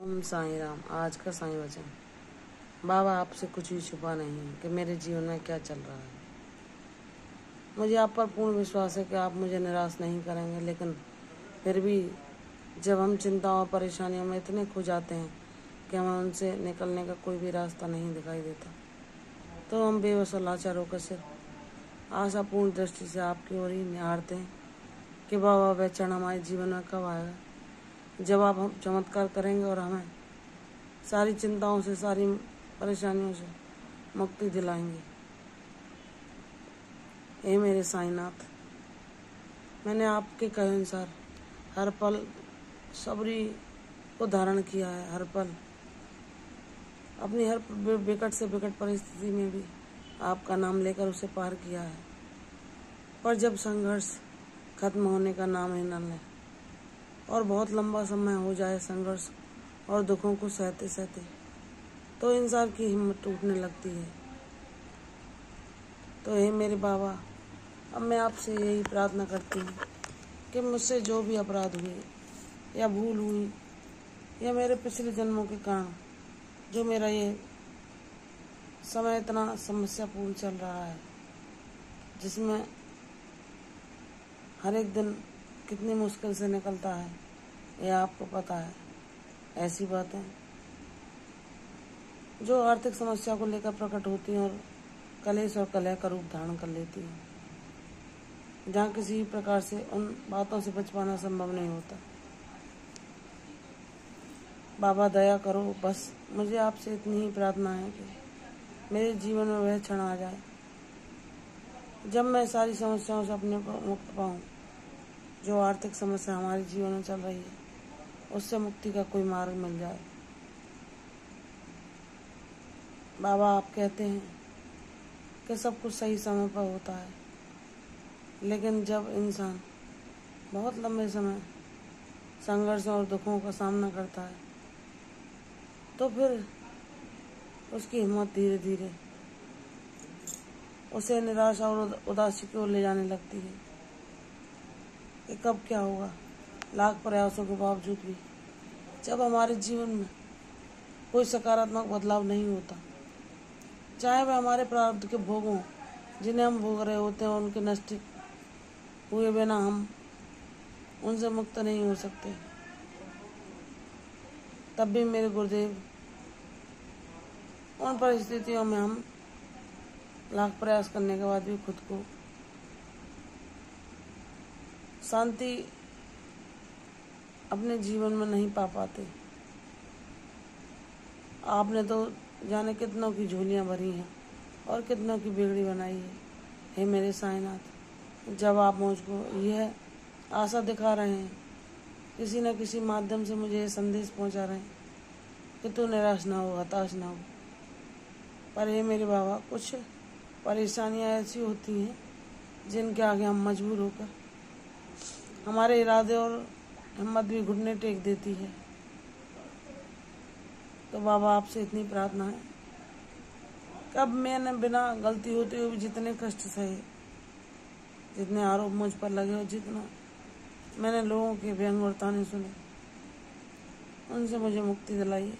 ओम साईं राम। आज का साईं वचन। बाबा, आपसे कुछ भी छुपा नहीं है कि मेरे जीवन में क्या चल रहा है। मुझे आप पर पूर्ण विश्वास है कि आप मुझे निराश नहीं करेंगे, लेकिन फिर भी जब हम चिंताओं और परेशानियों में इतने खो जाते हैं कि हमें उनसे निकलने का कोई भी रास्ता नहीं दिखाई देता, तो हम बेबस और लाचार होकर सिर्फ आशापूर्ण दृष्टि से आपकी ओर ही निहारते हैं कि बाबा, वह क्षण हमारे जीवन में कब आएगा जब आप हम चमत्कार करेंगे और हमें सारी चिंताओं से, सारी परेशानियों से मुक्ति दिलाएंगे। हे मेरे साईनाथ, मैंने आपके कहे अनुसार हर पल सबरी को धारण किया है। हर पल अपनी हर विकट से विकट परिस्थिति में भी आपका नाम लेकर उसे पार किया है। पर जब संघर्ष खत्म होने का नाम ही न ले और बहुत लंबा समय हो जाए संघर्ष और दुखों को सहते सहते, तो इंसान की हिम्मत टूटने लगती है। तो हे मेरे बाबा, अब मैं आपसे यही प्रार्थना करती हूँ कि मुझसे जो भी अपराध हुए या भूल हुई या मेरे पिछले जन्मों के कारण जो मेरा ये समय इतना समस्यापूर्ण चल रहा है, जिसमें हर एक दिन कितनी मुश्किल से निकलता है, यह आपको पता है। ऐसी बातें जो आर्थिक समस्या को लेकर प्रकट होती हैं और कलेश और कलह का रूप धारण कर लेती हैं, जहाँ किसी भी प्रकार से उन बातों से बच पाना संभव नहीं होता। बाबा, दया करो। बस मुझे आपसे इतनी ही प्रार्थना है कि मेरे जीवन में वह क्षण आ जाए जब मैं सारी समस्याओं से अपने को मुक्त पाऊँ। जो आर्थिक समस्या हमारे जीवन में चल रही है, उससे मुक्ति का कोई मार्ग मिल जाए। बाबा, आप कहते हैं कि सब कुछ सही समय पर होता है, लेकिन जब इंसान बहुत लंबे समय संघर्ष और दुखों का सामना करता है, तो फिर उसकी हिम्मत धीरे धीरे उसे निराशा और उदासी की ओर ले जाने लगती है कि कब क्या होगा। लाख प्रयासों के बावजूद भी जब हमारे जीवन में कोई सकारात्मक बदलाव नहीं होता, चाहे वह हमारे प्रारब्ध के भोग हों जिन्हें हम भोग रहे होते हैं, उनके नष्ट हुए बिना हम उनसे मुक्त नहीं हो सकते, तब भी मेरे गुरुदेव, उन परिस्थितियों में हम लाख प्रयास करने के बाद भी खुद को शांति अपने जीवन में नहीं पा पाते। आपने तो जाने कितनों की झोलियां भरी हैं और कितनों की बिगड़ी बनाई है। हे मेरे साईनाथ, जब आप मुझको यह आशा दिखा रहे हैं, किसी न किसी माध्यम से मुझे ये संदेश पहुंचा रहे हैं कि तू निराश ना हो, हताश ना हो, पर हे मेरे बाबा, कुछ परेशानियां ऐसी होती हैं जिनके आगे हम मजबूर होकर हमारे इरादे और हिम्मत भी घुटने टेक देती है। तो बाबा, आपसे इतनी प्रार्थना है, कब मैंने बिना गलती होते हुए भी जितने कष्ट सहे, जितने आरोप मुझ पर लगे और जितना मैंने लोगों के व्यंग और ताने सुने, उनसे मुझे मुक्ति दिलाइए।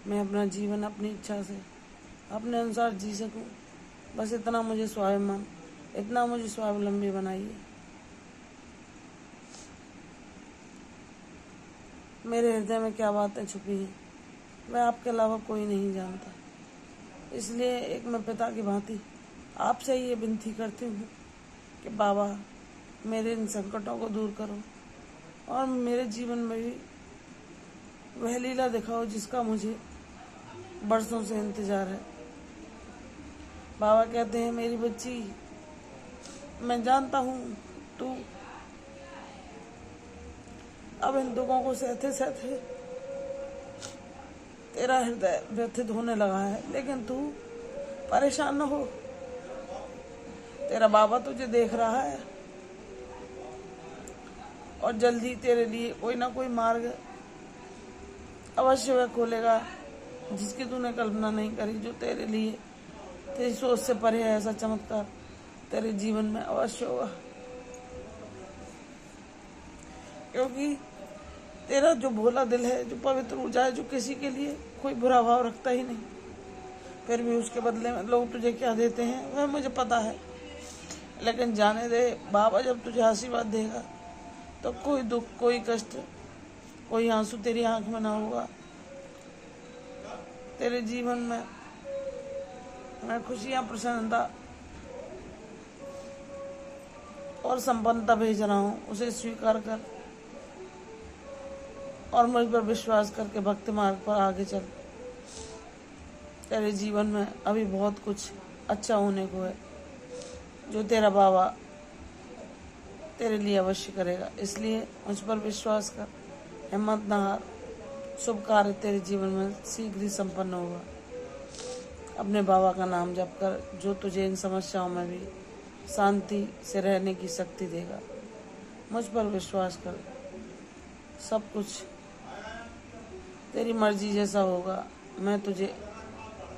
मैं अपना जीवन अपनी इच्छा से अपने अनुसार जी सकूं। बस इतना मुझे स्वाभिमान, इतना मुझे स्वावलंबी बनाइए। मेरे हृदय में क्या बातें छुपी हैं, वह आपके अलावा कोई नहीं जानता। इसलिए एक मैं पिता की भांति आपसे ये विनती करती हूँ कि बाबा, मेरे इन संकटों को दूर करो और मेरे जीवन में भी वह लीला दिखाओ जिसका मुझे बरसों से इंतजार है। बाबा कहते हैं, मेरी बच्ची, मैं जानता हूँ तू अब इन दुखों को सहते सहते तेरा हृदय व्यथित होने लगा है, लेकिन तू परेशान न हो। तेरा बाबा तुझे देख रहा है और जल्दी तेरे लिए कोई ना कोई मार्ग अवश्य वह खोलेगा जिसकी तूने कल्पना नहीं करी। जो तेरे लिए, तेरी सोच से परे है, ऐसा चमत्कार तेरे जीवन में अवश्य होगा, क्योंकि तेरा जो भोला दिल है, जो पवित्र ऊर्जा है, जो किसी के लिए कोई बुरा भाव रखता ही नहीं, फिर भी उसके बदले में लोग तुझे क्या देते हैं वह मुझे पता है। लेकिन जाने दे बाबा, जब तुझे आशीर्वाद देगा तो कोई दुख, कोई कष्ट, कोई आंसू तेरी आंख में ना होगा। तेरे जीवन में मैं खुशियां, प्रसन्नता और संपन्नता भेज रहा हूँ। उसे स्वीकार कर और मुझ पर विश्वास करके भक्ति मार्ग पर आगे चल। तेरे जीवन में अभी बहुत कुछ अच्छा होने को है, जो तेरा बाबा तेरे लिए अवश्य करेगा। इसलिए मुझ पर विश्वास कर, हिम्मत न हार। शुभ कार्य तेरे जीवन में शीघ्र ही संपन्न होगा। अपने बाबा का नाम जप कर, जो तुझे इन समस्याओं में भी शांति से रहने की शक्ति देगा। मुझ पर विश्वास कर, सब कुछ तेरी मर्जी जैसा होगा। मैं तुझे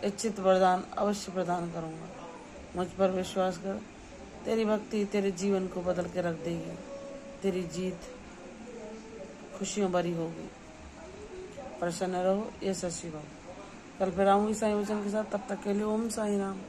इच्छित वरदान अवश्य प्रदान करूंगा। मुझ पर विश्वास कर, तेरी भक्ति तेरे जीवन को बदल के रख देगी। तेरी जीत खुशियों भरी होगी। प्रसन्न रहो, ये सच्ची बात। कल फिर आऊंगी साईं वचन के साथ, तब तक के लिए ओम साई राम।